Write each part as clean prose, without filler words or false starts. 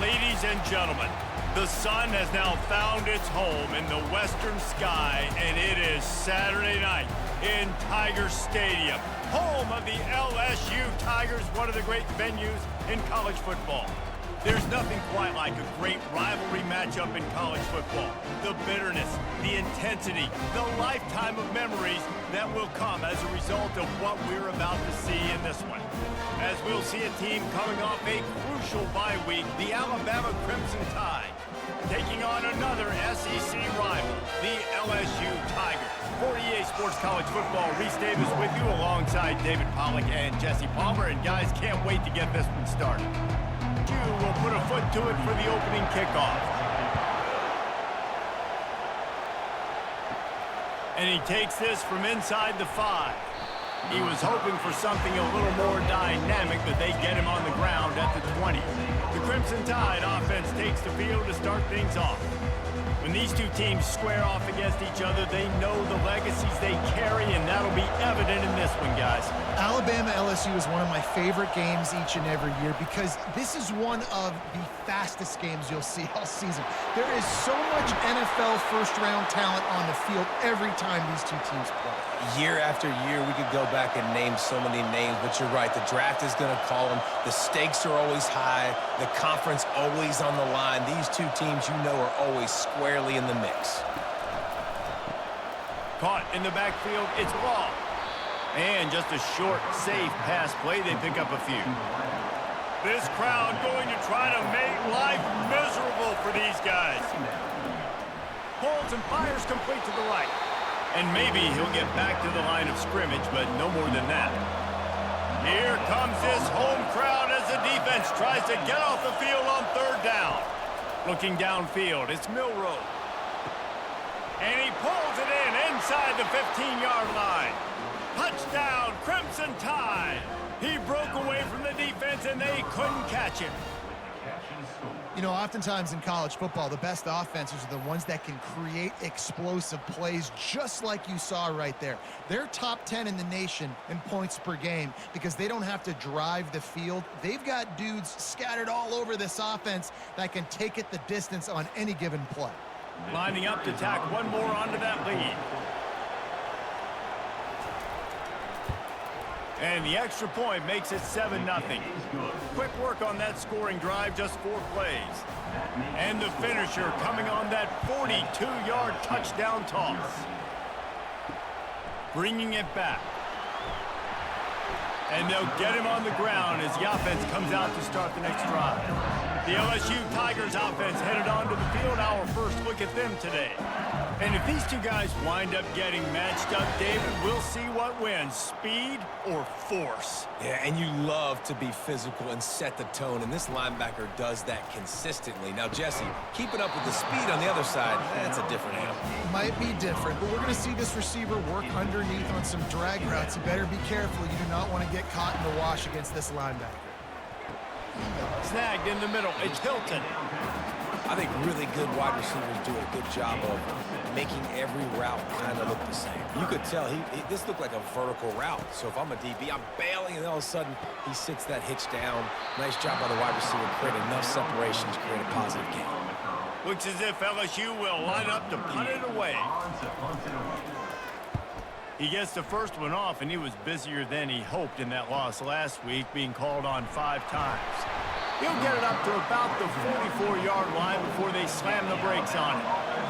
Ladies and gentlemen, the sun has now found its home in the western sky, and it is Saturday night in Tiger Stadium, home of the LSU Tigers, one of the great venues in college football. There's nothing quite like a great rivalry matchup in college football. The bitterness, the intensity, the lifetime of memories that will come as a result of what we're about to see in this one. As we'll see a team coming off a crucial bye week, the Alabama Crimson Tide, taking on another SEC rival, the LSU Tigers. For EA Sports College Football, Reese Davis with you alongside David Pollack and Jesse Palmer. And guys, can't wait to get this one started. Will put a foot to it for the opening kickoff. And he takes this from inside the 5. He was hoping for something a little more dynamic, but they get him on the ground at the 20. The Crimson Tide offense takes the field to start things off. When these two teams square off against each other, they know the legacies they carry, and that'll be evident in this one, guys. Alabama-LSU is one of my favorite games each and every year because this is one of the fastest games you'll see all season. There is so much NFL first-round talent on the field every time these two teams play. Year after year, we could go back and name so many names, but you're right. The draft is going to call them. The stakes are always high. The conference always on the line. These two teams, you know, are always squarely in the mix. Caught in the backfield, it's ball. And just a short, safe pass play, they pick up a few. This crowd going to try to make life miserable for these guys. Pulls and fires complete to the right. And maybe he'll get back to the line of scrimmage, but no more than that. Here comes this home crowd as the defense tries to get off the field on third down. Looking downfield, it's Milroe. And he pulls it in inside the 15-yard line. Touchdown, Crimson Tide. He broke away from the defense, and they couldn't catch him. You know, oftentimes in college football, the best offenses are the ones that can create explosive plays just like you saw right there. They're top 10 in the nation in points per game because they don't have to drive the field. They've got dudes scattered all over this offense that can take it the distance on any given play. Lining up to tack one more onto that lead. And the extra point makes it 7-0. Quick work on that scoring drive, just 4 plays. And the finisher coming on that 42-yard touchdown toss. Bringing it back. And they'll get him on the ground as the offense comes out to start the next drive. The LSU Tigers offense headed onto the field. Our first look at them today. And if these two guys wind up getting matched up, David, we'll see what wins, speed or force. Yeah, and you love to be physical and set the tone, and this linebacker does that consistently. Now, Jesse, keeping up with the speed on the other side, that's a different animal. Might be different, but we're going to see this receiver work underneath on some drag routes. You better be careful. You do not want to get caught in the wash against this linebacker. Snagged in the middle, it's Hilton. I think really good wide receivers do a good job of making every route kind of look the same. You could tell this looked like a vertical route. So if I'm a DB, I'm bailing, and all of a sudden he sits that hitch down. Nice job by the wide receiver, create enough separation to create a positive game. Looks as if LSU will line up to punt it away. He gets the first one off, and he was busier than he hoped in that loss last week, being called on 5 times. He'll get it up to about the 44-yard line before they slam the brakes on it.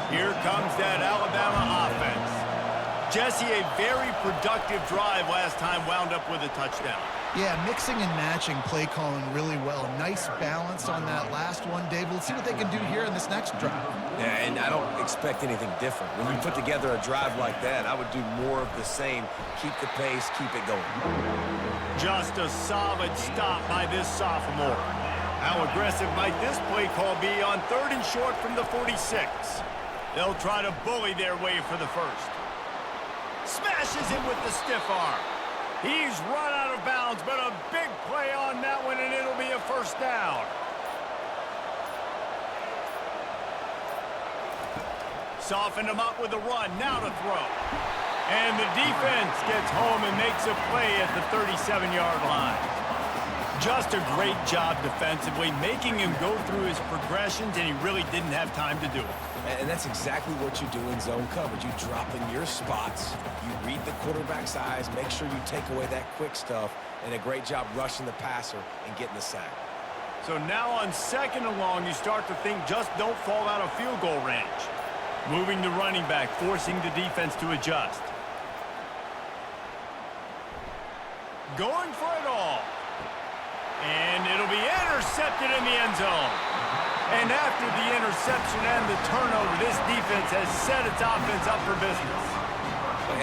Here comes that Alabama offense. Jesse, a very productive drive last time, wound up with a touchdown. Yeah, mixing and matching play calling really well. Nice balance on that last one, Dave. We'll see what they can do here in this next drive. Yeah, and I don't expect anything different. When you put together a drive like that, I would do more of the same. Keep the pace, keep it going. Just a solid stop by this sophomore. How aggressive might this play call be on 3rd and short from the 46? They'll try to bully their way for the first. Smashes him with the stiff arm. He's run out of bounds, but a big play on that one, and it'll be a first down. Softened him up with a run, now to throw. And the defense gets home and makes a play at the 37-yard line. Just a great job defensively, making him go through his progressions, and he really didn't have time to do it. And that's exactly what you do in zone coverage. You drop in your spots, you read the quarterback's eyes, make sure you take away that quick stuff, and a great job rushing the passer and getting the sack. So now on 2nd and long, you start to think just don't fall out of field goal range. Moving the running back, forcing the defense to adjust. Going for it all. And it'll be intercepted in the end zone. And after the interception and the turnover, this defense has set its offense up for business.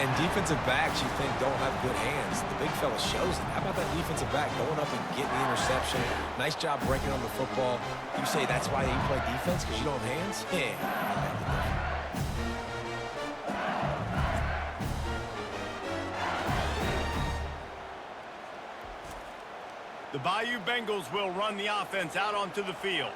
And defensive backs you think don't have good hands. The big fella shows them. How about that defensive back going up and getting the interception? Nice job breaking on the football. You say that's why you play defense, because you don't have hands? Yeah. The Bayou Bengals will run the offense out onto the field.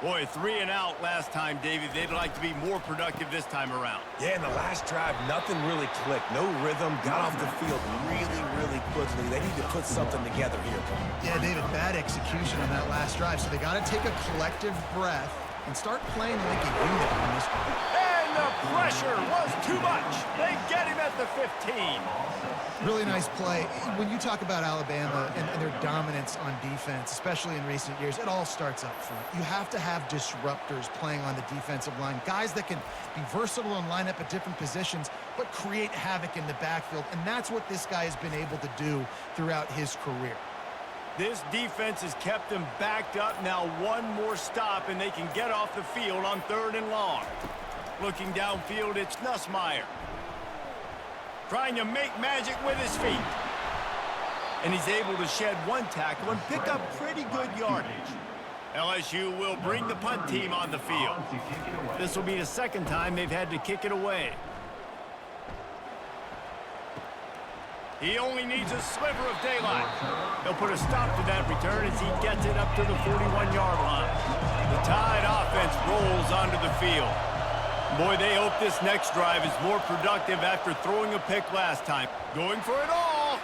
Boy, 3 and out last time, Davey. They'd like to be more productive this time around. Yeah, in the last drive, nothing really clicked. No rhythm. Got off the field really, really quickly. They need to put something together here. Yeah, David, bad execution on that last drive. So they got to take a collective breath and start playing like a unit on this one. And the pressure was too much. They get him at the 15. Really nice play. When you talk about Alabama and their dominance on defense, especially in recent years, it all starts up front. You have to have disruptors playing on the defensive line, guys that can be versatile and line up at different positions, but create havoc in the backfield, and that's what this guy has been able to do throughout his career. This defense has kept them backed up. Now one more stop, and they can get off the field on 3rd and long. Looking downfield, it's Nussmeier. Trying to make magic with his feet. And he's able to shed one tackle and pick up pretty good yardage. LSU will bring the punt team on the field. This will be the 2nd time they've had to kick it away. He only needs a sliver of daylight. They'll put a stop to that return as he gets it up to the 41-yard line. The Tide offense rolls onto the field. Boy, they hope this next drive is more productive after throwing a pick last time. Going for it all.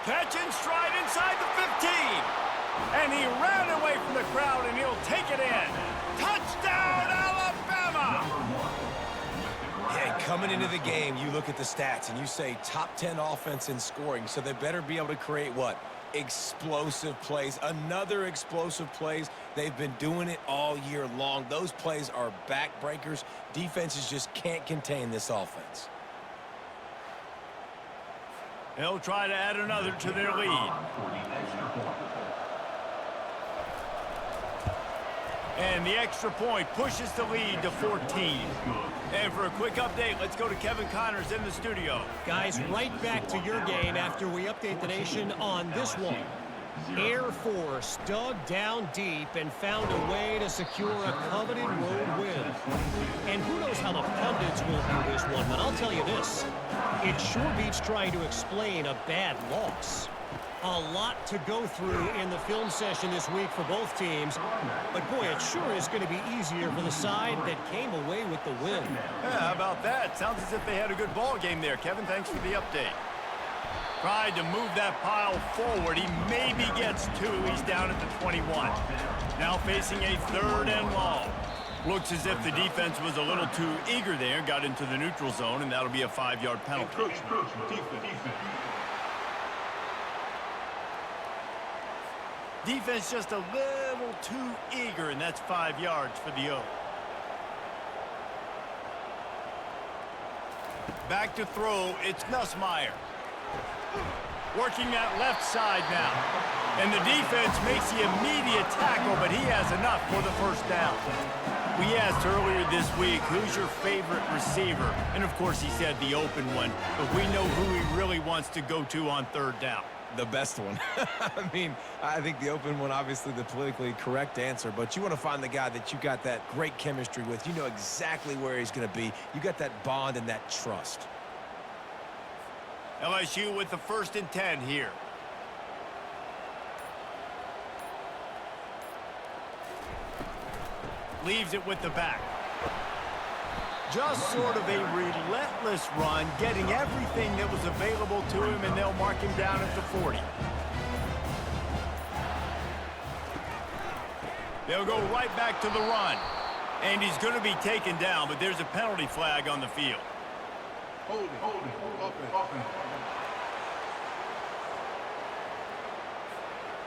Catch and stride inside the 15. And he ran away from the crowd, and he'll take it in. Touchdown, Alabama! Yeah, coming into the game, you look at the stats, and you say top 10 offense in scoring, so they better be able to create what? Explosive plays. Another explosive plays. They've been doing it all year long. Those plays are backbreakers. Defenses just can't contain this offense. They'll try to add another to their lead. And the extra point pushes the lead to 14. And for a quick update, let's go to Kevin Connors in the studio. Guys, right back to your game after we update the nation on this one. Air Force dug down deep and found a way to secure a coveted road win. And who knows how the pundits will view this one, but I'll tell you this. It sure beats trying to explain a bad loss. A lot to go through in the film session this week for both teams. But, boy, it sure is going to be easier for the side that came away with the win. Yeah, how about that? Sounds as if they had a good ball game there. Kevin, thanks for the update. Tried to move that pile forward. He maybe gets 2. He's down at the 21. Now facing a 3rd and long. Looks as if the defense was a little too eager there. Got into the neutral zone, and that'll be a 5-yard penalty. Defense just a little too eager, and that's 5 yards for the O. Back to throw, it's Nussmeier. Working that left side now. And the defense makes the immediate tackle, but he has enough for the 1st down. We asked earlier this week, who's your favorite receiver? And, of course, he said the open one, but we know who he really wants to go to on 3rd down. The best one. I mean, I think the open one, obviously the politically correct answer, but you want to find the guy that you got that great chemistry with. You know exactly where he's going to be. You got that bond and that trust. LSU with the 1st and 10 here. Leaves it with the back. Just sort of a relentless run, getting everything that was available to him, and they'll mark him down at the 40. They'll go right back to the run. And he's going to be taken down, but there's a penalty flag on the field. Hold it. Offense.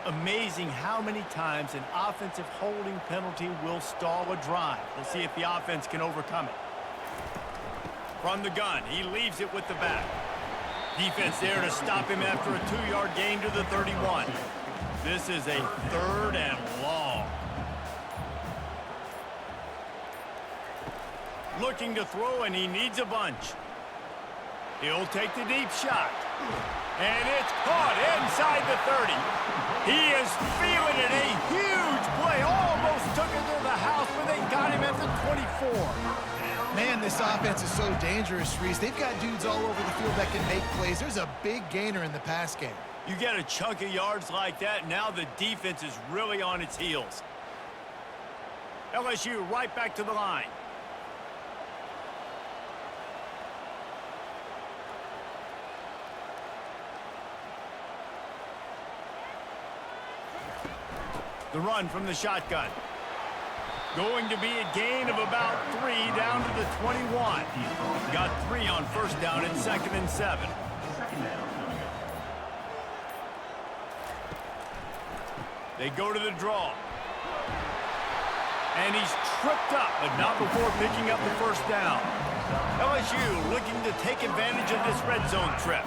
Amazing how many times an offensive holding penalty will stall a drive. We'll see if the offense can overcome it. From the gun, he leaves it with the back. Defense there to stop him after a 2-yard gain to the 31. This is a 3rd and long. Looking to throw, and he needs a bunch. He'll take the deep shot. And it's caught inside the 30. He is feeling it. A huge play. Almost took it to the house, but they got him at the 24. Man, this offense is so dangerous, Reese. They've got dudes all over the field that can make plays. There's a big gainer in the pass game. You get a chunk of yards like that, now the defense is really on its heels. LSU right back to the line. The run from the shotgun. Going to be a gain of about 3 down to the 21. Got 3 on first down and 2nd and 7. They go to the draw. And he's tripped up, but not before picking up the first down. LSU looking to take advantage of this red zone trip.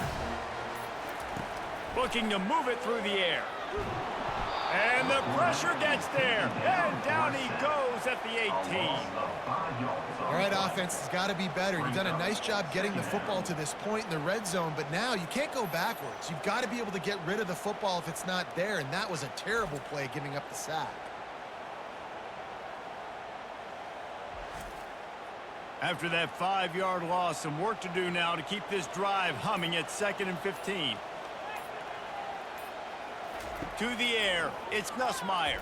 Looking to move it through the air. And the pressure gets there. And down he goes at the 18. All right, offense has got to be better. You've done a nice job getting the football to this point in the red zone, but now you can't go backwards. You've got to be able to get rid of the football if it's not there, and that was a terrible play giving up the sack. After that 5-yard loss, some work to do now to keep this drive humming at 2nd and 15. To the air, it's Nussmeier.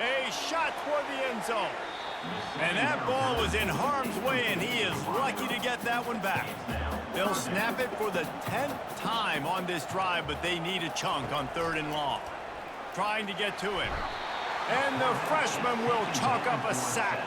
A shot toward the end zone. And that ball was in harm's way, and he is lucky to get that one back. They'll snap it for the 10th time on this drive, but they need a chunk on 3rd and long. Trying to get to it. And the freshman will chalk up a sack.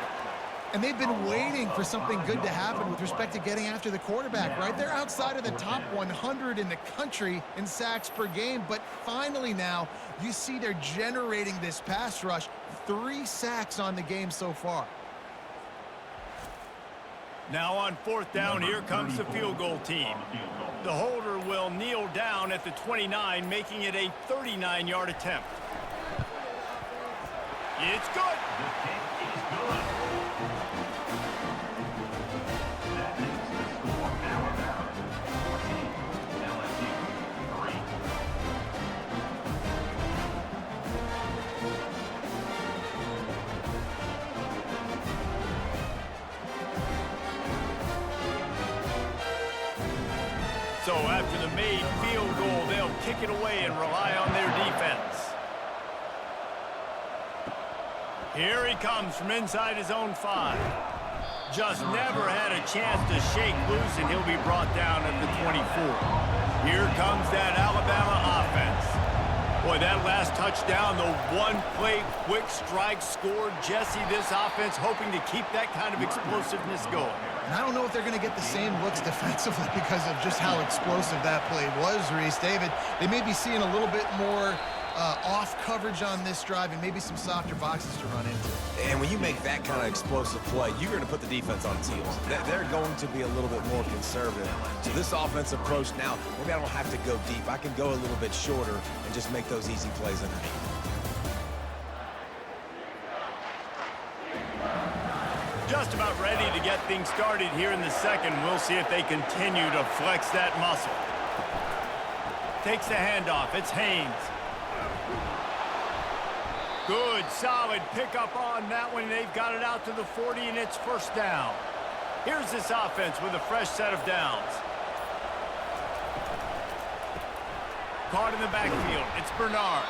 And they've been waiting for something good to happen with respect to getting after the quarterback, right? They're outside of the top 100 in the country in sacks per game, but finally now you see they're generating this pass rush. 3 sacks on the game so far. Now on 4th down, here comes the field goal team. The holder will kneel down at the 29, making it a 39-yard attempt. It's good. So after the made field goal, they'll kick it away and rely on their defense. Here he comes from inside his own 5. Just never had a chance to shake loose, and he'll be brought down at the 24. Here comes that Alabama offense. Boy, that last touchdown, the one-play quick strike scored. Jesse, this offense hoping to keep that kind of explosiveness going. And I don't know if they're going to get the same looks defensively because of just how explosive that play was, Reese. David, they may be seeing a little bit more off coverage on this drive and maybe some softer boxes to run into. And when you make that kind of explosive play, you're going to put the defense on its heels. They're going to be a little bit more conservative. So this offensive approach now, maybe I don't have to go deep. I can go a little bit shorter and just make those easy plays underneath. Just about ready to get things started here in the second. We'll see if they continue to flex that muscle. Takes the handoff. It's Haynes. Good, solid pickup on that one. They've got it out to the 40, and it's first down. Here's this offense with a fresh set of downs. Caught in the backfield. It's Bernard.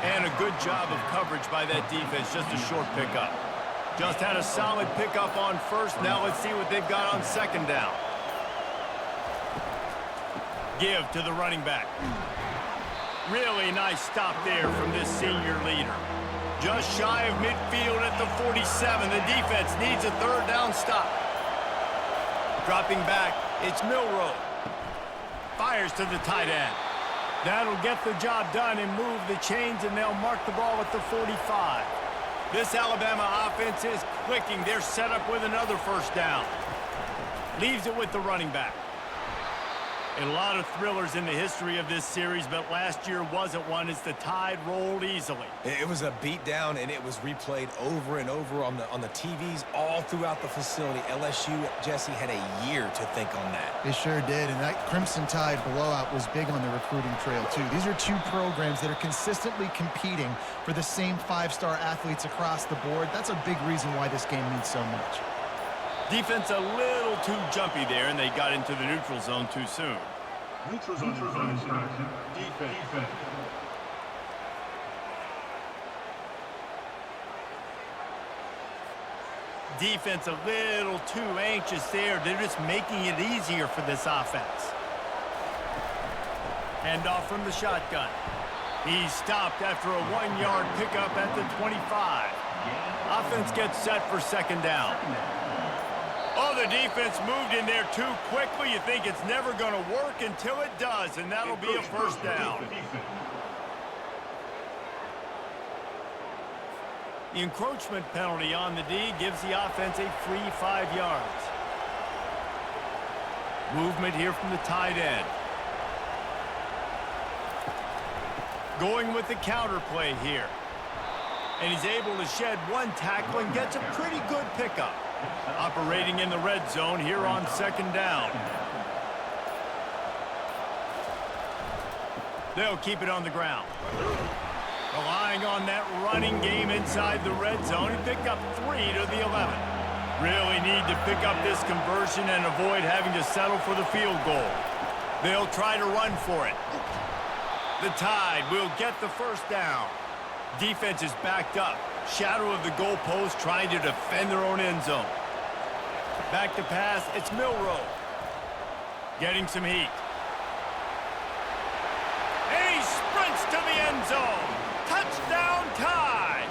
And a good job of coverage by that defense. Just a short pickup. Just had a solid pickup on first. Now let's see what they've got on 2nd down. Give to the running back. Really nice stop there from this senior leader. Just shy of midfield at the 47. The defense needs a third down stop. Dropping back, it's Milroe. Fires to the tight end. That'll get the job done and move the chains, and they'll mark the ball at the 45. This Alabama offense is clicking. They're set up with another first down. Leaves it with the running back. A lot of thrillers in the history of this series, but last year wasn't one as the Tide rolled easily. It was a beatdown, and it was replayed over and over on the TVs all throughout the facility. LSU, Jesse, had a year to think on that. They sure did, and that Crimson Tide blowout was big on the recruiting trail, too. These are two programs that are consistently competing for the same five-star athletes across the board. That's a big reason why this game means so much. Defense a little too jumpy there, and they got into the neutral zone too soon. Neutral zone defense. Defense a little too anxious there. They're just making it easier for this offense. Hand off from the shotgun. He's stopped after a 1-yard pickup at the 25. Offense gets set for second down. Oh, the defense moved in there too quickly. You think it's never going to work until it does, and that'll be a first down. The encroachment penalty on the D gives the offense a free 5 yards. Movement here from the tight end. Going with the counter play here. And he's able to shed one tackle and gets a pretty good pickup. Operating in the red zone here on second down. They'll keep it on the ground. Relying on that running game inside the red zone. He picked up 3 to the 11. Really need to pick up this conversion and avoid having to settle for the field goal. They'll try to run for it. The Tide will get the first down. Defense is backed up. Shadow of the goalpost trying to defend their own end zone. Back to pass, it's Milroe. Getting some heat. And he sprints to the end zone. Touchdown Tide!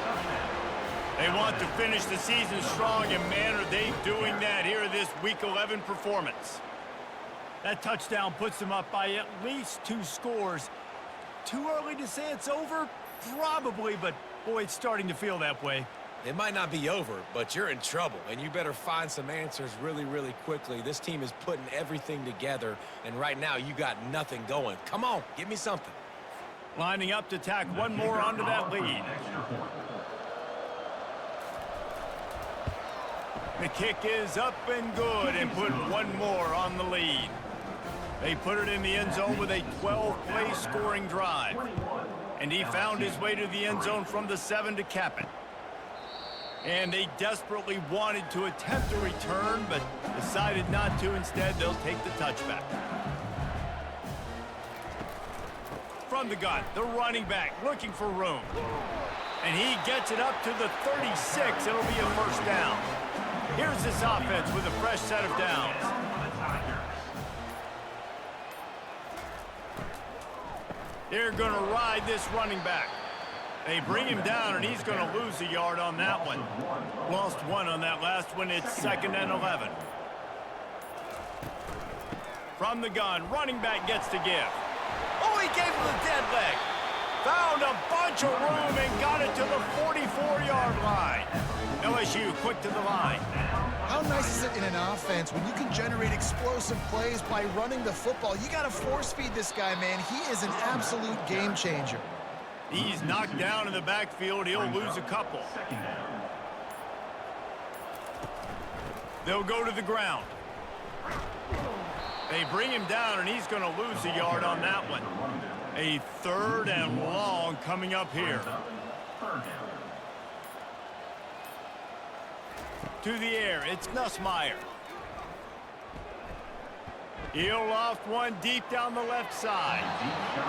They want to finish the season strong, and man, are they doing that here in this Week 11 performance. That touchdown puts them up by at least 2 scores. Too early to say it's over? Probably, but boy, it's starting to feel that way. It might not be over, but you're in trouble, and you better find some answers really, really quickly. This team is putting everything together, and right now you got nothing going. Come on, give me something. Lining up to tack one more onto that lead. The kick is up and good and put one more on the lead. They put it in the end zone with a 12-play scoring drive. And he found his way to the end zone from the 7 to cap it. And they desperately wanted to attempt a return, but decided not to. Instead, they'll take the touchback. From the gun, the running back looking for room. And he gets it up to the 36. It'll be a first down. Here's this offense with a fresh set of downs. They're going to ride this running back. They bring him down, and he's going to lose a yard on that one. Lost 1 on that last one. It's 2nd and 11. From the gun, running back gets to give. Oh, he gave him the dead leg. Found a bunch of room and got it to the 44-yard line. LSU quick to the line. How nice is it in an offense when you can generate explosive plays by running the football? You got to force feed this guy, man. He is an absolute game changer. He's knocked down in the backfield. He'll lose a couple. They'll go to the ground. They bring him down, and he's going to lose a yard on that one. A 3rd and long coming up here. To the air, it's Nussmeier. He'll loft one deep down the left side.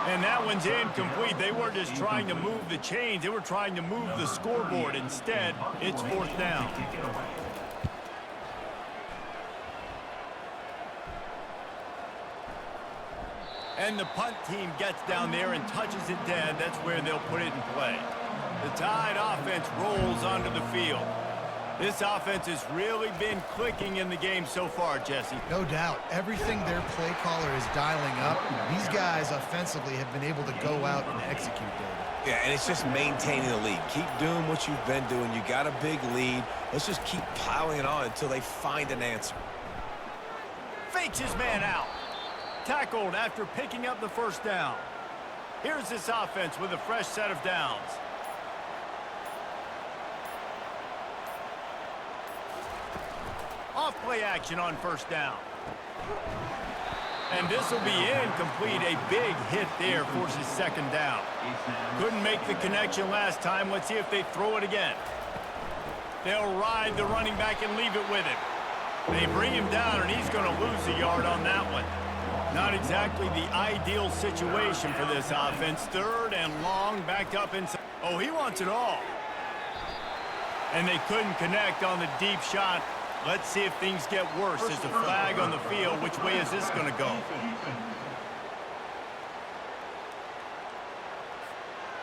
And that one's incomplete. They weren't just trying to move the chains. They were trying to move the scoreboard. Instead, it's 4th down. And the punt team gets down there and touches it dead. That's where they'll put it in play. The Tide offense rolls onto the field. This offense has really been clicking in the game so far, Jesse. No doubt. Everything their play caller is dialing up, these guys offensively have been able to go out and execute, David. Yeah, and it's just maintaining the lead. Keep doing what you've been doing. You got a big lead. Let's just keep piling it on until they find an answer. Fakes his man out. Tackled after picking up the first down. Here's this offense with a fresh set of downs. Off-play action on first down. And this will be incomplete. A big hit there forces second down. Couldn't make the connection last time. Let's see if they throw it again. They'll ride the running back and leave it with him. They bring him down, and he's going to lose a yard on that one. Not exactly the ideal situation for this offense. Third and long, backed up inside. Oh, he wants it all. And they couldn't connect on the deep shot. Let's see if things get worse. There's a flag on the field. Which way is this going to go?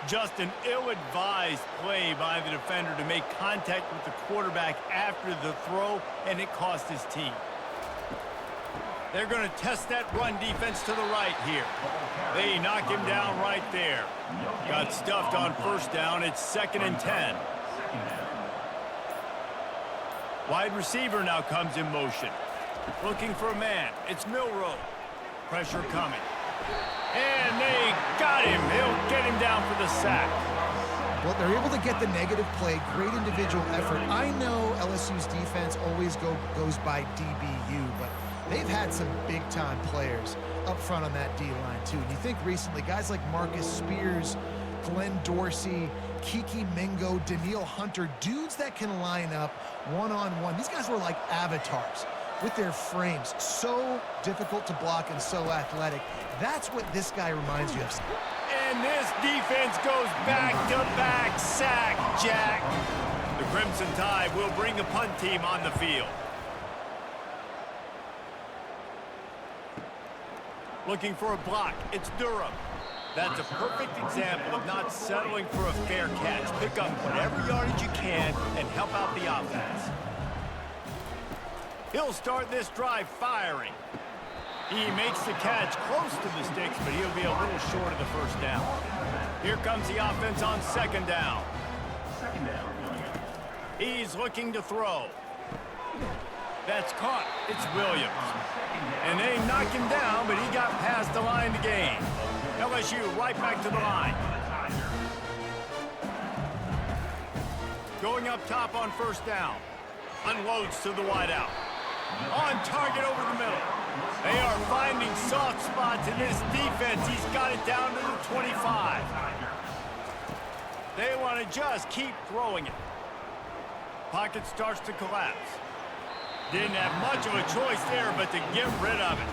Just an ill-advised play by the defender to make contact with the quarterback after the throw, and it cost his team. They're going to test that run defense to the right here. They knock him down right there. Got stuffed on first down. It's 2nd and 10. Wide receiver now comes in motion. Looking for a man. It's Milroe. Pressure coming. And they got him. They'll get him down for the sack. Well, they're able to get the negative play, great individual effort. I know LSU's defense always goes by DBU, but they've had some big-time players up front on that D-line, too. And you think recently, guys like Marcus Spears, Glenn Dorsey, Kiki Mingo, Daniil Hunter, dudes that can line up one-on-one. These guys were like avatars with their frames. So difficult to block and so athletic. That's what this guy reminds you of. And this defense goes back-to-back sack, Jack. The Crimson Tide will bring the punt team on the field. Looking for a block. It's Durham. That's a perfect example of not settling for a fair catch. Pick up whatever yardage you can and help out the offense. He'll start this drive firing. He makes the catch close to the sticks, but he'll be a little short of the first down. Here comes the offense on 2nd down. He's looking to throw. That's caught. It's Williams. And they knock him down, but he got past the line to gain. LSU right back to the line. Going up top on first down. Unloads to the wideout. On target over the middle. They are finding soft spots in this defense. He's got it down to the 25. They want to just keep throwing it. Pocket starts to collapse. Didn't have much of a choice there but to get rid of it.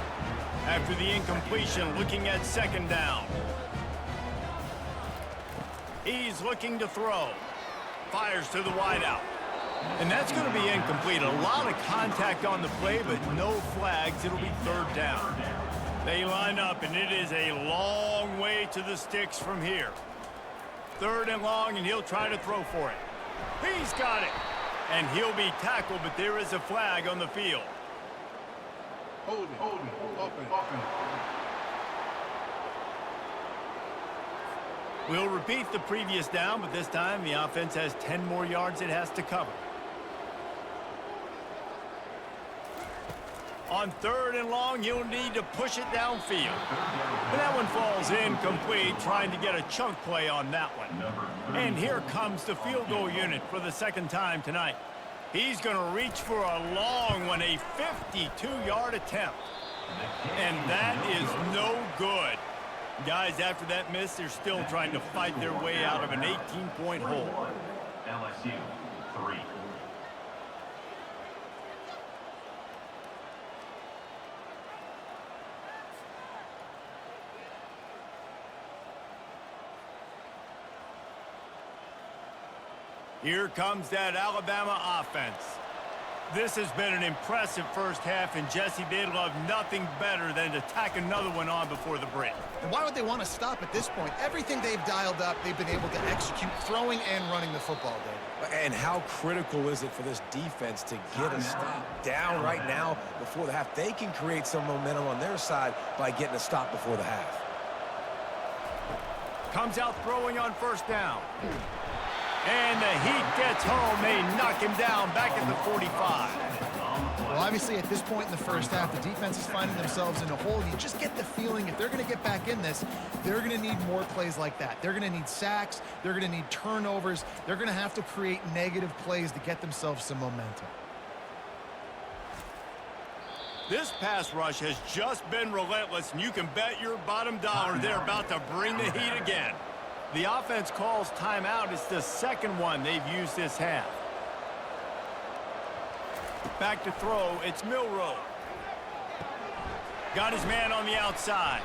After the incompletion, looking at 2nd down. He's looking to throw. Fires to the wideout. And that's going to be incomplete. A lot of contact on the play, but no flags. It'll be 3rd down. They line up, and it is a long way to the sticks from here. 3rd and long, and he'll try to throw for it. He's got it. And he'll be tackled, but there is a flag on the field. Holding, offense. We'll repeat the previous down, but this time the offense has 10 more yards it has to cover. On 3rd and long, you'll need to push it downfield. And that one falls incomplete, trying to get a chunk play on that one. And here comes the field goal unit for the 2nd time tonight. He's going to reach for a long one, a 52-yard attempt. And that is no good. Guys, after that miss, they're still trying to fight their way out of an 18-point hole. LSU 3. Here comes that Alabama offense. This has been an impressive first half, and Jesse, they'd love nothing better than to tack another one on before the break. And why would they want to stop at this point? Everything they've dialed up, they've been able to execute, throwing and running the football, David. And how critical is it for this defense to get a stop down right now before the half? They can create some momentum on their side by getting a stop before the half. Comes out throwing on first down. And the heat gets home. They knock him down back at the 45. Well, obviously, at this point in the first half, the defense is finding themselves in a hole. You just get the feeling if they're going to get back in this, they're going to need more plays like that. They're going to need sacks. They're going to need turnovers. They're going to have to create negative plays to get themselves some momentum. This pass rush has just been relentless, and you can bet your bottom dollar they're about to bring the heat again. The offense calls timeout. It's the second one they've used this half. Back to throw. It's Milroe. Got his man on the outside.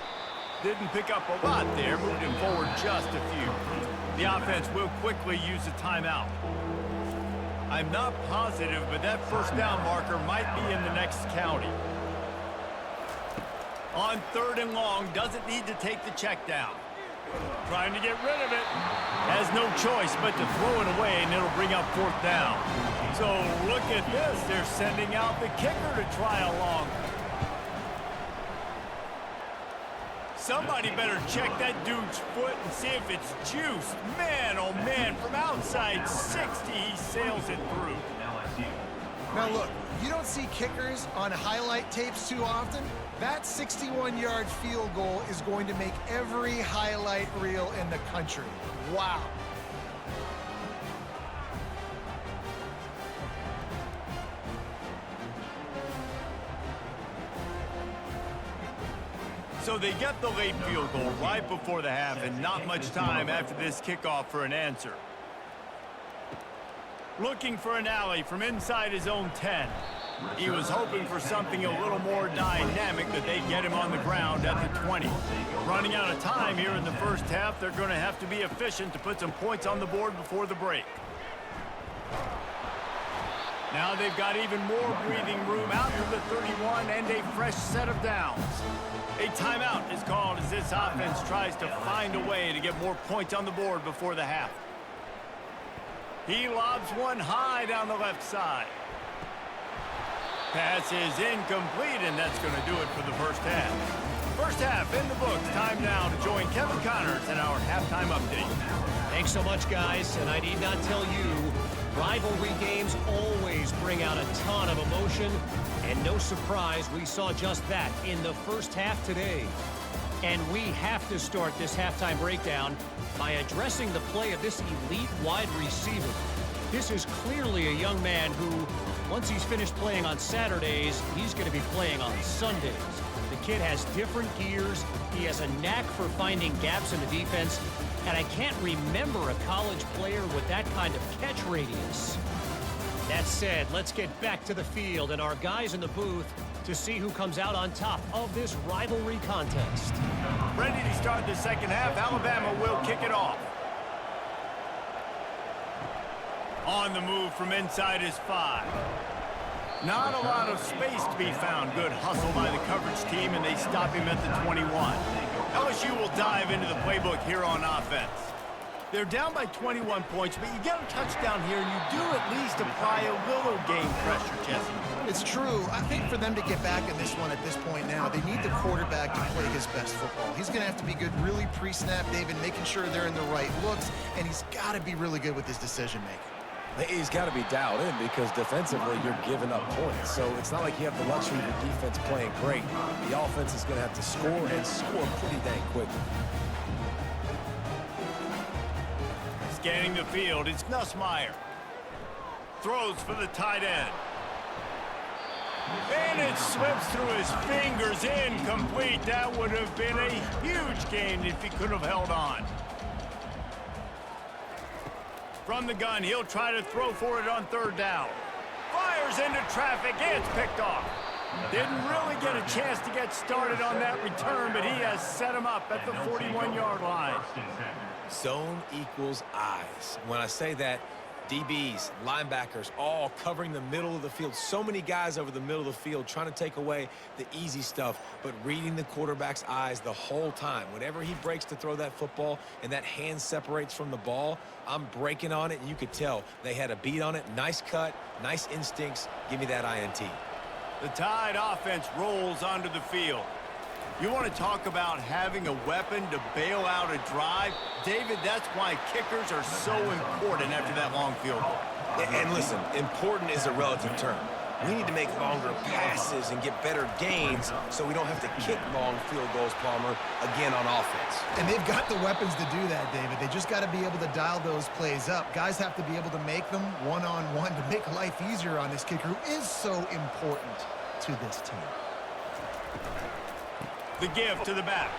Didn't pick up a lot there. Moved him forward just a few. The offense will quickly use a timeout. I'm not positive, but that first down marker might be in the next county. On 3rd and long, doesn't need to take the check down. Trying to get rid of it. Has no choice but to throw it away, and it'll bring up 4th down. So look at this. They're sending out the kicker to try a long. Somebody better check that dude's foot and see if it's juiced. Man, oh man, from outside 60, he sails it through. Now look, you don't see kickers on highlight tapes too often. That 61-yard field goal is going to make every highlight reel in the country. Wow. So they get the late field goal right before the half, and not much time after this kickoff for an answer. Looking for an alley from inside his own 10. He was hoping for something a little more dynamic, that they'd get him on the ground at the 20. Running out of time here in the first half, they're going to have to be efficient to put some points on the board before the break. Now they've got even more breathing room out to the 31 and a fresh set of downs. A timeout is called as this offense tries to find a way to get more points on the board before the half. He lobs one high down the left side. Pass is incomplete, and that's going to do it for the first half. First half in the books. Time now to join Kevin Connors in our halftime update. Thanks so much, guys. And I need not tell you, rivalry games always bring out a ton of emotion. And no surprise, we saw just that in the first half today. And we have to start this halftime breakdown by addressing the play of this elite wide receiver. This is clearly a young man who, once he's finished playing on Saturdays, he's going to be playing on Sundays. The kid has different gears. He has a knack for finding gaps in the defense. And I can't remember a college player with that kind of catch radius. That said, let's get back to the field and our guys in the booth to see who comes out on top of this rivalry contest. Ready to start the second half. Alabama will kick it off. On the move from inside his 5. Not a lot of space to be found. Good hustle by the coverage team, and they stop him at the 21. LSU will dive into the playbook here on offense. They're down by 21 points, but you get a touchdown here, and you do at least apply a little game pressure, Jesse. It's true. I think for them to get back in this one at this point now, they need the quarterback to play his best football. He's going to have to be good really pre-snap, David, making sure they're in the right looks, and he's got to be really good with his decision-making. He's got to be dialed in because defensively you're giving up points. So it's not like you have the luxury of your defense playing great. The offense is going to have to score and score pretty dang quickly. Scanning the field, it's Nussmeier. Throws for the tight end. And it slips through his fingers, incomplete. That would have been a huge gain if he could have held on. From the gun, he'll try to throw for it on 3rd down. Fires into traffic, it's picked off. Didn't really get a chance to get started on that return, but he has set him up at the 41-yard line. Zone equals eyes. When I say that, DBs, linebackers, all covering the middle of the field. So many guys over the middle of the field trying to take away the easy stuff, but reading the quarterback's eyes the whole time. Whenever he breaks to throw that football and that hand separates from the ball, I'm breaking on it, and you could tell they had a beat on it. Nice cut, nice instincts. Give me that INT. The Tide offense rolls onto the field. You want to talk about having a weapon to bail out a drive? David, that's why kickers are so important after that long field goal. And listen, important is a relative term. We need to make longer passes and get better gains so we don't have to kick long field goals, Palmer, again on offense. And they've got the weapons to do that, David. They just got to be able to dial those plays up. Guys have to be able to make them one-on-one to make life easier on this kicker, who is so important to this team. The give to the back.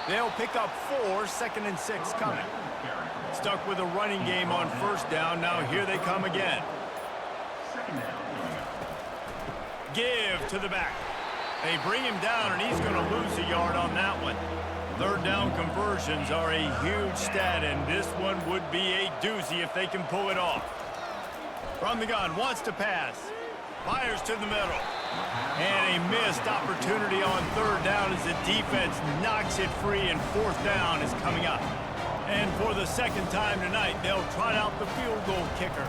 They'll pick up 4, 2nd and 6 coming. Stuck with a running game on first down. Now here they come again. Give to the back. They bring him down, and he's going to lose a yard on that one. 3rd down conversions are a huge stat, and this one would be a doozy if they can pull it off. From the gun, wants to pass. Fires to the middle. And a missed opportunity on 3rd down as the defense knocks it free, and 4th down is coming up. And for the 2nd time tonight, they'll trot out the field goal kicker.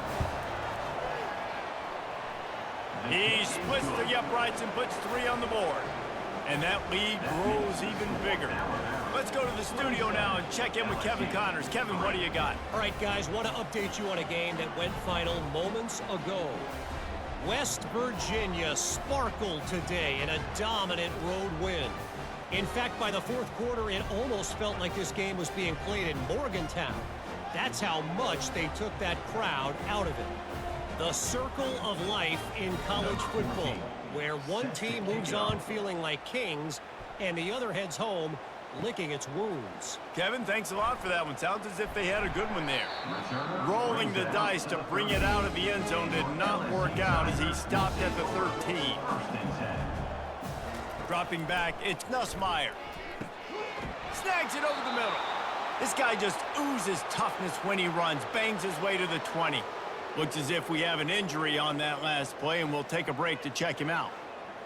He splits the uprights and puts 3 on the board. And that lead grows even bigger. Let's go to the studio now and check in with Kevin Connors. Kevin, what do you got? All right, guys, want to update you on a game that went final moments ago. West Virginia sparkled today in a dominant road win. In fact, by the 4th quarter, it almost felt like this game was being played in Morgantown. That's how much they took that crowd out of it. The circle of life in college football, where one team moves on feeling like kings and the other heads home licking its wounds. Kevin, thanks a lot for that one. Sounds as if they had a good one there. Rolling the dice to bring it out of the end zone did not work out as he stopped at the 13. Dropping back, it's Nussmeier. Snags it over the middle. This guy just oozes toughness when he runs, bangs his way to the 20. Looks as if we have an injury on that last play, and we'll take a break to check him out.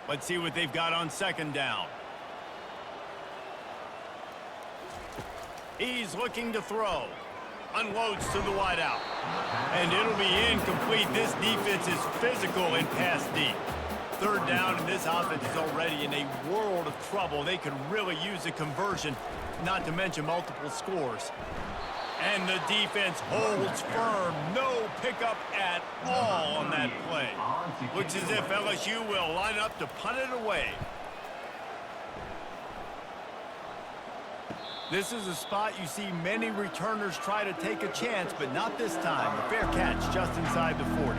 Let's see what they've got on 2nd down. He's looking to throw. Unloads to the wideout. And it'll be incomplete. This defense is physical and pass deep. 3rd down, and this offense is already in a world of trouble. They could really use a conversion, not to mention multiple scores. And the defense holds firm. No pickup at all on that play. Looks as if LSU will line up to punt it away. This is a spot you see many returners try to take a chance, but not this time. A fair catch just inside the 40.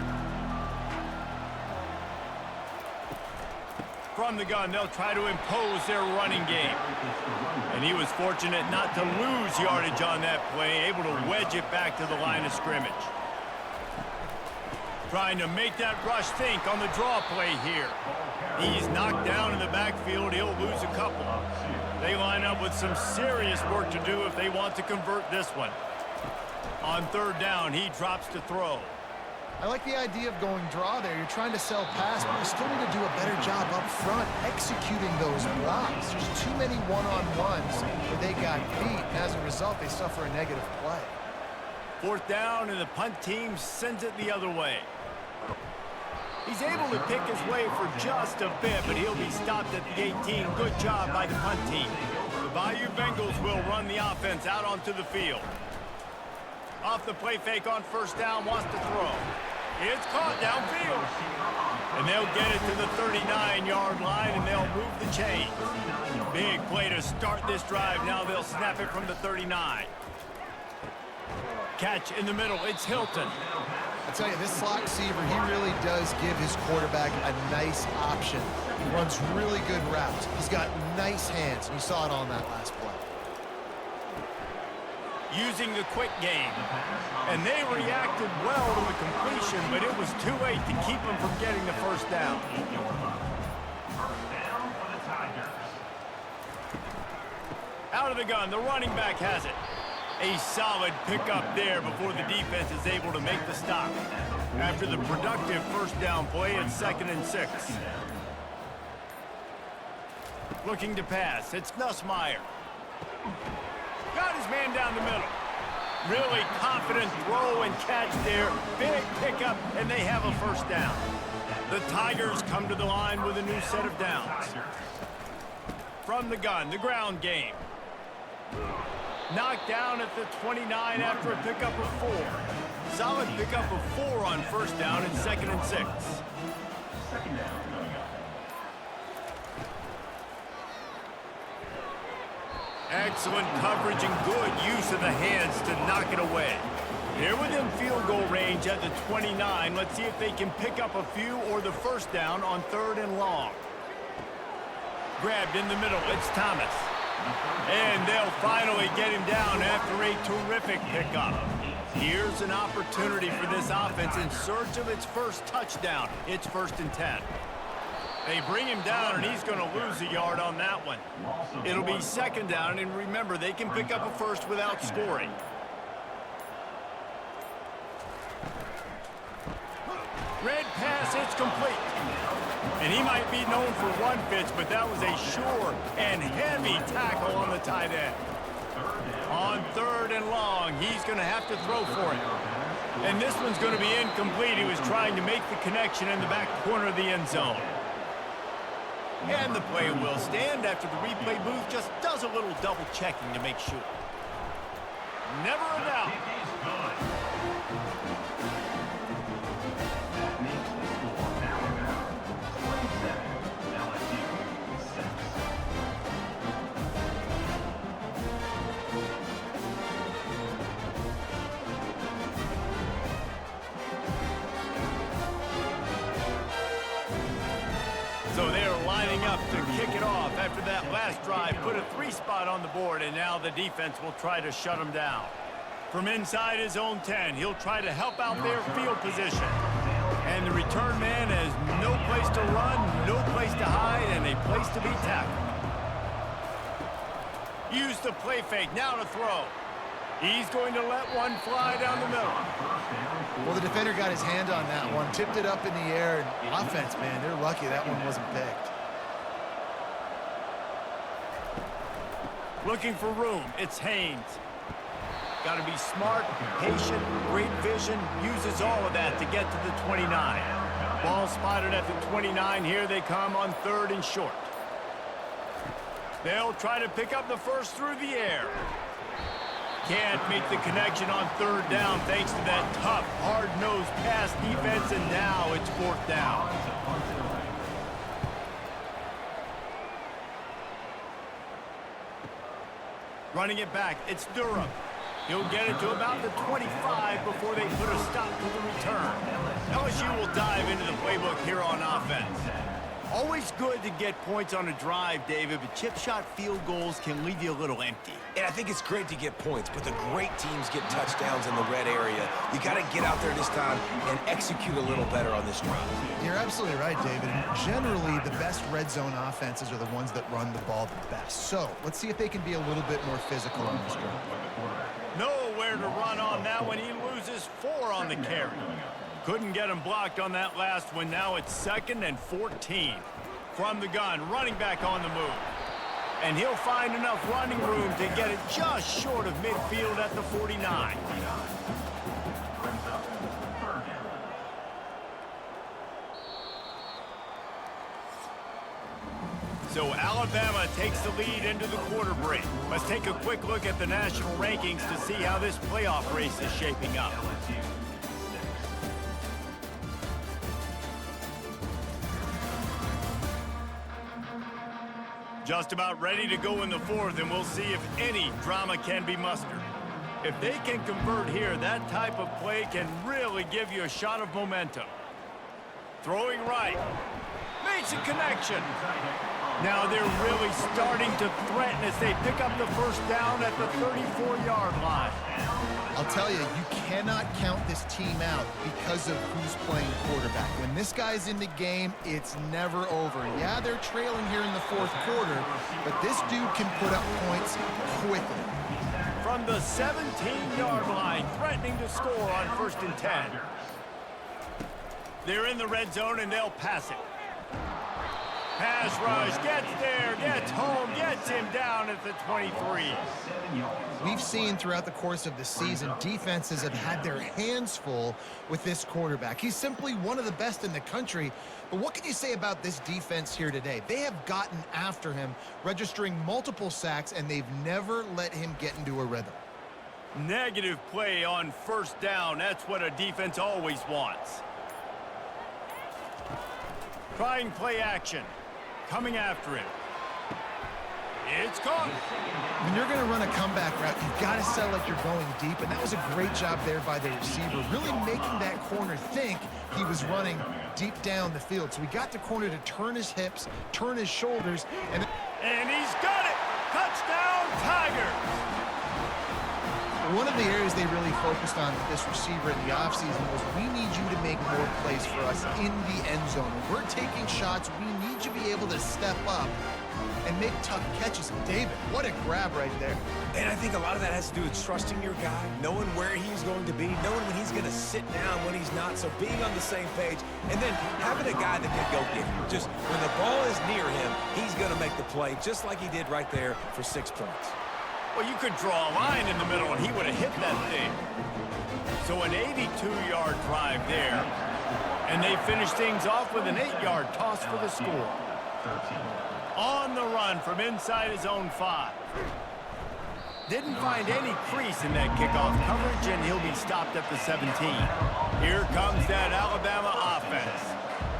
From the gun, they'll try to impose their running game. And he was fortunate not to lose yardage on that play, able to wedge it back to the line of scrimmage. Trying to make that rush think on the draw play here. He's knocked down in the backfield. He'll lose a couple. They line up with some serious work to do if they want to convert this one. On 3rd down, he drops to throw. I like the idea of going draw there. You're trying to sell pass, but you still need to do a better job up front executing those blocks. There's too many one-on-ones where they got beat, and as a result, they suffer a negative play. 4th down, and the punt team sends it the other way. He's able to pick his way for just a bit, but he'll be stopped at the 18. Good job by the punt team. The Bayou Bengals will run the offense out onto the field. Off the play fake on 1st down, wants to throw. It's caught downfield. And they'll get it to the 39-yard line, and they'll move the chain. Big play to start this drive. Now they'll snap it from the 39. Catch in the middle. It's Hilton. I tell you, this slot receiver, he really does give his quarterback a nice option. He runs really good routes. He's got nice hands, and you saw it on that last play. Using the quick game. And they reacted well to the completion, but it was too late to keep them from getting the 1st down. Out of the gun, the running back has it. A solid pickup there before the defense is able to make the stop. After the productive first down play, it's 2nd and 6. Looking to pass, it's Nussmeier. Got his man down the middle. Really confident throw and catch there. Big pickup, and they have a first down. The Tigers come to the line with a new set of downs. From the gun, the ground game. Knocked down at the 29 after a pickup of 4. Solid pickup of 4 on first down and 2nd and 6. Excellent coverage and good use of the hands to knock it away. They're within field goal range at the 29. Let's see if they can pick up a few or the first down on 3rd and long. Grabbed in the middle, it's Thomas. And they'll finally get him down after a terrific pickup. Here's an opportunity for this offense in search of its first touchdown. It's 1st and 10. They bring him down, and he's going to lose a yard on that one. It'll be 2nd down, and remember, they can pick up a first without scoring. Red pass, it's complete. And he might be known for one pitch, but that was a sure and heavy tackle on the tight end. On 3rd and long, he's going to have to throw for it. And this one's going to be incomplete. He was trying to make the connection in the back corner of the end zone. And the play will stand after the replay booth just does a little double checking to make sure. Never a doubt. So they're lining up to kick it off after that last drive. Put a 3 spot on the board, and now the defense will try to shut them down. From inside his own 10, he'll try to help out their field position. And the return man has no place to run, no place to hide, and a place to be tackled. Use the play fake, now to throw. He's going to let one fly down the middle. Well, the defender got his hand on that one, tipped it up in the air. And offense, man, they're lucky that one wasn't picked. Looking for room, it's Haynes. Got to be smart, patient, great vision, uses all of that to get to the 29. Ball spotted at the 29. Here they come on 3rd and short. They'll try to pick up the first through the air. Can't make the connection on 3rd down thanks to that tough, hard-nosed pass defense, and now it's 4th down. Running it back, it's Durham. He'll get it to about the 25 before they put a stop to the return. LSU will dive into the playbook here on offense. Always good to get points on a drive, David, but chip shot field goals can leave you a little empty. And I think it's great to get points, but the great teams get touchdowns in the red area. You got to get out there this time and execute a little better on this drive. You're absolutely right, David. And generally, the best red zone offenses are the ones that run the ball the best. So let's see if they can be a little bit more physical on this drive. Nowhere to run on that one. He loses 4 on the carry. Couldn't get him blocked on that last one. Now it's 2nd and 14. From the gun, running back on the move. And he'll find enough running room to get it just short of midfield at the 49. So Alabama takes the lead into the quarter break. Let's take a quick look at the national rankings to see how this playoff race is shaping up. Just about ready to go in the 4th, and we'll see if any drama can be mustered. If they can convert here, that type of play can really give you a shot of momentum. Throwing right. Makes a connection. Now they're really starting to threaten as they pick up the first down at the 34-yard line. I'll tell you, you cannot count this team out because of who's playing quarterback. When this guy's in the game, it's never over. Yeah, they're trailing here in the 4th quarter, but this dude can put up points quickly. from the 17-yard line, threatening to score on 1st and 10. They're in the red zone, and they'll pass it. Pass rush, gets there, gets home, gets him down at the 23. We've seen throughout the course of the season, defenses have had their hands full with this quarterback. He's simply one of the best in the country. But what can you say about this defense here today? They have gotten after him, registering multiple sacks, and they've never let him get into a rhythm. Negative play on 1st down. That's what a defense always wants. Trying play action. Coming after him. It's caught. When you're going to run a comeback route, you've got to sell like you're going deep, and that was a great job there by the receiver, really making that corner think he was running deep down the field. So he got the corner to turn his hips, turn his shoulders, and he's got it! Touchdown, Tigers! One of the areas they really focused on with this receiver in the offseason was, we need you to make more plays for us in the end zone. When we're taking shots, we need you to be able to step up and make tough catches. David, what a grab right there. And I think a lot of that has to do with trusting your guy, knowing where he's going to be, knowing when he's going to sit down, when he's not, so being on the same page, and then having a guy that can go get him. Just when the ball is near him, he's going to make the play, just like he did right there for 6 points. Well, you could draw a line in the middle, and he would have hit that thing. So an 82-yard drive there. And they finish things off with an 8-yard toss for the score. On the run from inside his own 5. Didn't find any crease in that kickoff coverage, and he'll be stopped at the 17. Here comes that Alabama offense.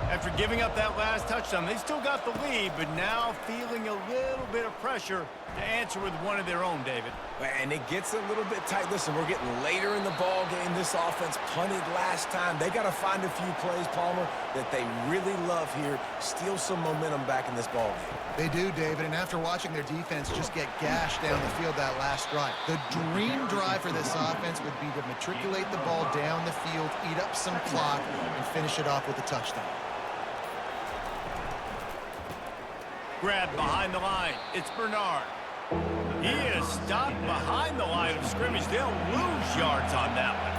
After giving up that last touchdown, they still got the lead, but now feeling a little bit of pressure to answer with one of their own, David. And it gets a little bit tight. Listen, we're getting later in the ball game. This offense punted last time. They got to find a few plays, Palmer, that they really love here. Steal some momentum back in this ball game. They do, David, and after watching their defense just get gashed down the field that last drive, the dream drive for this offense would be to matriculate the ball down the field, eat up some clock, and finish it off with a touchdown. Grabbed behind the line. It's Bernard. He is stopped behind the line of scrimmage. They'll lose yards on that one.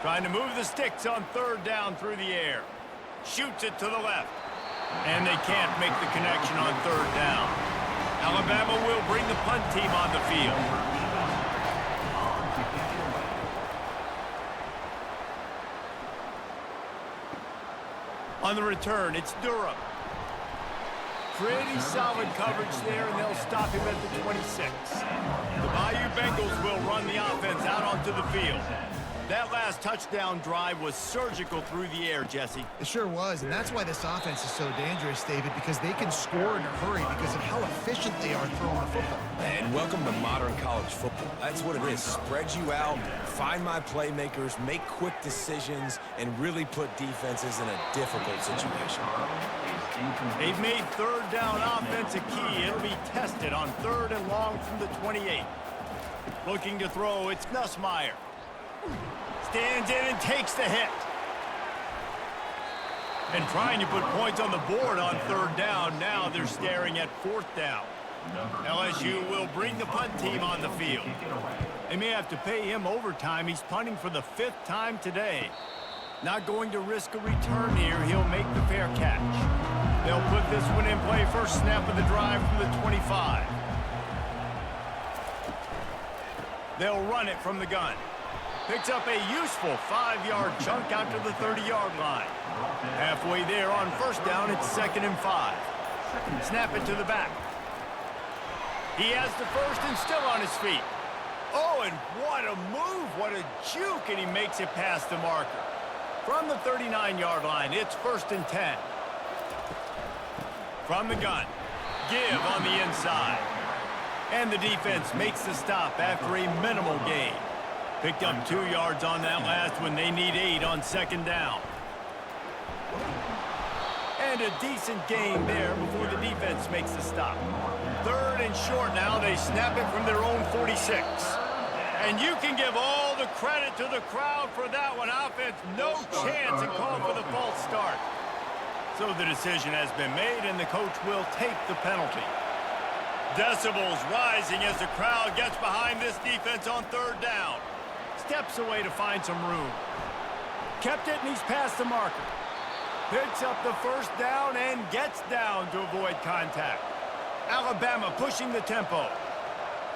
Trying to move the sticks on 3rd down through the air. Shoots it to the left. And they can't make the connection on 3rd down. Alabama will bring the punt team on the field. On the return, it's Durham. Pretty solid coverage there, and they'll stop him at the 26. The Bayou Bengals will run the offense out onto the field. That last touchdown drive was surgical through the air, Jesse. It sure was, and that's why this offense is so dangerous, David, because they can score in a hurry because of how efficient they are throwing the football. And welcome to modern college football. That's what it is. Spread you out, find my playmakers, make quick decisions, and really put defenses in a difficult situation. They've made 3rd down offense a key. It'll be tested on 3rd and long from the 28. Looking to throw, it's Nussmeier. Stands in and takes the hit. And trying to put points on the board on 3rd down. Now they're staring at 4th down. LSU will bring the punt team on the field. They may have to pay him overtime. He's punting for the 5th time today. Not going to risk a return here. He'll make the fair catch. They'll put this one in play. First snap of the drive from the 25. They'll run it from the gun. Picks up a useful 5-yard chunk out to the 30-yard line. Halfway there on 1st down, it's 2nd and 5. Snap it to the back. He has the 1st and still on his feet. Oh, and what a move, what a juke, and he makes it past the marker. From the 39-yard line, it's 1st and 10. From the gun, give on the inside. And the defense makes the stop after a minimal gain. Picked up 2 yards on that last one. They need 8 on 2nd down. And a decent gain there before the defense makes the stop. 3rd and short now. They snap it from their own 46. And you can give all the credit to the crowd for that one. Offense, no chance, and call for the false start. So the decision has been made, and the coach will take the penalty. Decibels rising as the crowd gets behind this defense on third down. Steps away to find some room. Kept it, and he's past the marker. Picks up the first down and gets down to avoid contact. Alabama pushing the tempo.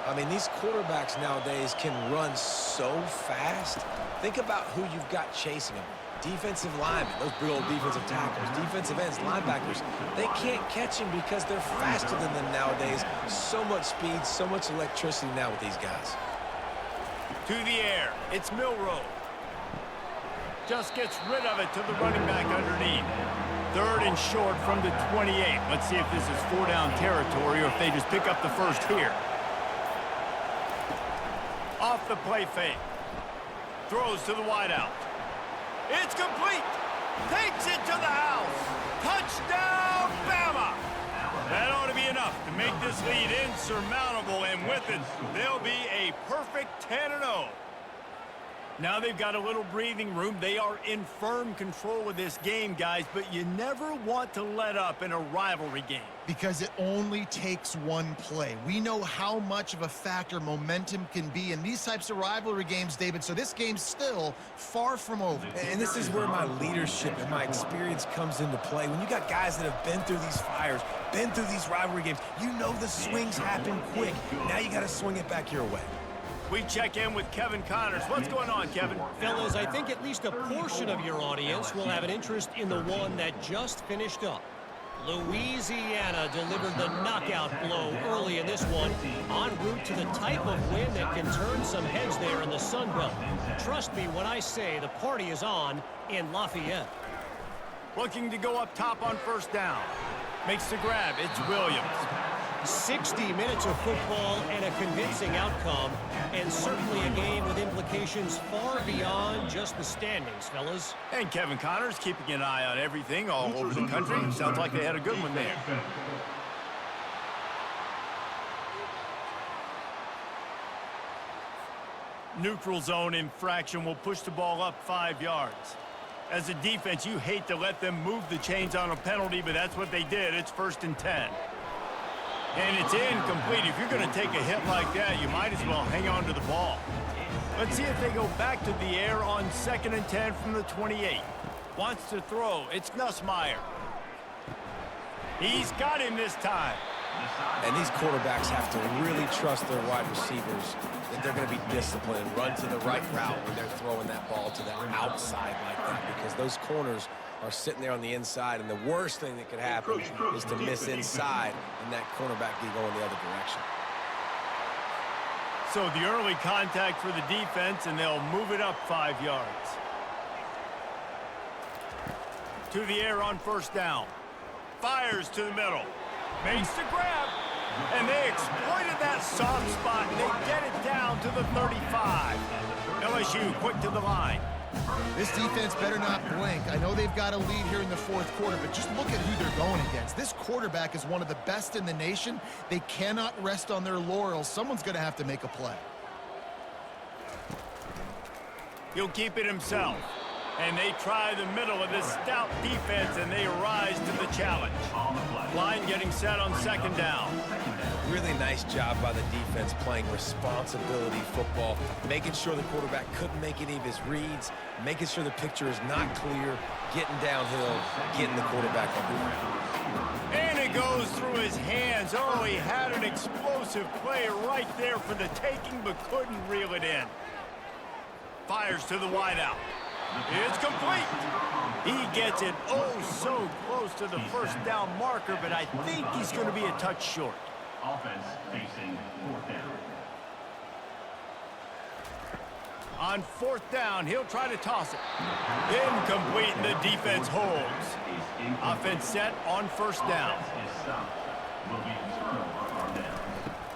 I mean, these quarterbacks nowadays can run so fast. Think about who you've got chasing them. Defensive linemen, those big old defensive tackles, defensive ends, linebackers. They can't catch him because they're faster than them nowadays. So much speed, so much electricity now with these guys. To the air, it's Milroe. Just gets rid of it to the running back underneath. Third and short from the 28. Let's see if this is 4-down territory or if they just pick up the first here. Off the play fake. Throws to the wideout. It's complete. Takes it to the house. Touchdown, Bama. That ought to be enough to make this lead insurmountable, and with it, they'll be a perfect 10-0. Now they've got a little breathing room. They are in firm control of this game, guys, but you never want to let up in a rivalry game. Because it only takes one play. We know how much of a factor momentum can be in these types of rivalry games, David, so this game's still far from over. And this is where my leadership and my experience comes into play. When you got guys that have been through these fires, been through these rivalry games, you know the swings happen quick. Now you got to swing it back your way. We check in with Kevin Connors. What's going on, Kevin? Fellas, I think at least a portion of your audience will have an interest in the one that just finished up. Louisiana delivered the knockout blow early in this one, en route to the type of win that can turn some heads there in the Sun Belt. Trust me when I say the party is on in Lafayette. Looking to go up top on first down. Makes the grab. It's Williams. 60 minutes of football and a convincing outcome, and certainly a game with implications far beyond just the standings, fellas. And Kevin Connors keeping an eye on everything all over the country. Sounds like they had a good one there. Neutral zone infraction will push the ball up 5 yards. As a defense, you hate to let them move the chains on a penalty, but that's what they did. It's 1st and 10. And it's incomplete. If you're going to take a hit like that, you might as well hang on to the ball. Let's see if they go back to the air on 2nd and 10 from the 28. Wants to throw. It's Nussmeier. He's got him this time. And these quarterbacks have to really trust their wide receivers that they're going to be disciplined, run to the right route when they're throwing that ball to the outside like that, because those corners are sitting there on the inside, and the worst thing that could happen is to miss inside and that cornerback be going the other direction. So the early contact for the defense, and they'll move it up 5 yards. To the air on first down. Fires to the middle. Makes the grab. And they exploited that soft spot, and they get it down to the 35. LSU quick to the line. This defense better not blink. I know they've got a lead here in the 4th quarter, but just look at who they're going against. This quarterback is one of the best in the nation. They cannot rest on their laurels. Someone's going to have to make a play. He'll keep it himself. And they try the middle of this stout defense, and they rise to the challenge. Line getting set on 2nd down. Really nice job by the defense playing responsibility football, making sure the quarterback couldn't make any of his reads, making sure the picture is not clear, getting downhill, getting the quarterback on the ground. And it goes through his hands. Oh, he had an explosive play right there for the taking, but couldn't reel it in. Fires to the wideout. It's complete. He gets it so close to the first down marker, but I think he's going to be a touch short. Offense facing 4th down. On 4th down, he'll try to toss it. Incomplete, and the defense holds. Offense set on 1st down.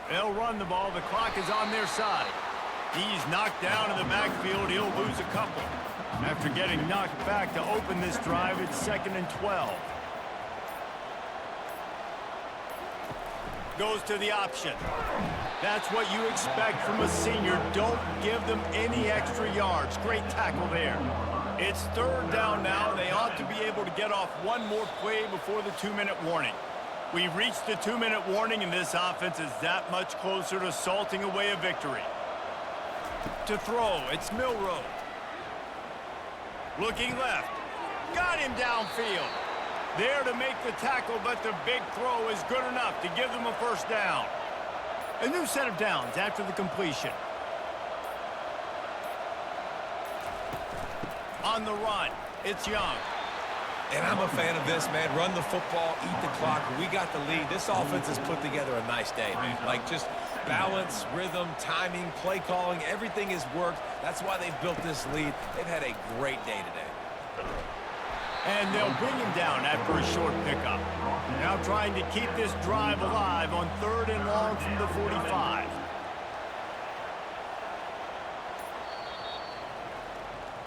They'll run the ball. The clock is on their side. He's knocked down in the backfield. He'll lose a couple. After getting knocked back to open this drive, it's 2nd and 12. goes to the option. That's what you expect from a senior. Don't give them any extra yards. Great tackle there. It's third down now. They ought to be able to get off one more play before the 2-minute warning. We've reached the 2-minute warning, and this offense is that much closer to salting away a victory. To throw, it's Milroe. Looking left. Got him downfield. There to make the tackle, but the big throw is good enough to give them a first down. A new set of downs after the completion. On the run, it's Young. And I'm a fan of this, man. Run the football, eat the clock. We got the lead. This offense has put together a nice day, man. Like, just balance, rhythm, timing, play calling, everything has worked. That's why they've built this lead. They've had a great day today. And they'll bring him down after a short pickup. Now trying to keep this drive alive on 3rd and long from the 45.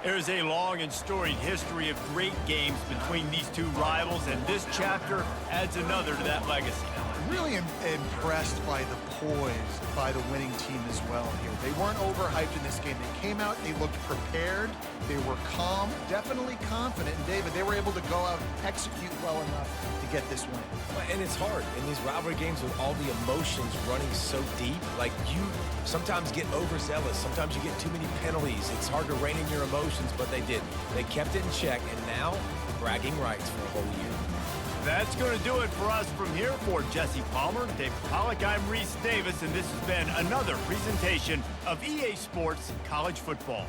There's a long and storied history of great games between these two rivals, and this chapter adds another to that legacy. Really impressed by the poise by the winning team as well here. They weren't overhyped in this game. They came out, they looked prepared, they were calm, definitely confident. And David, they were able to go out and execute well enough to get this win. And it's hard in these rivalry games with all the emotions running so deep. Like, you sometimes get overzealous. Sometimes you get too many penalties. It's hard to rein in your emotions, but they did. They kept it in check, and now bragging rights for a whole year. That's going to do it for us from here. For Jesse Palmer, Dave Pollack, I'm Reese Davis, and this has been another presentation of EA Sports College Football.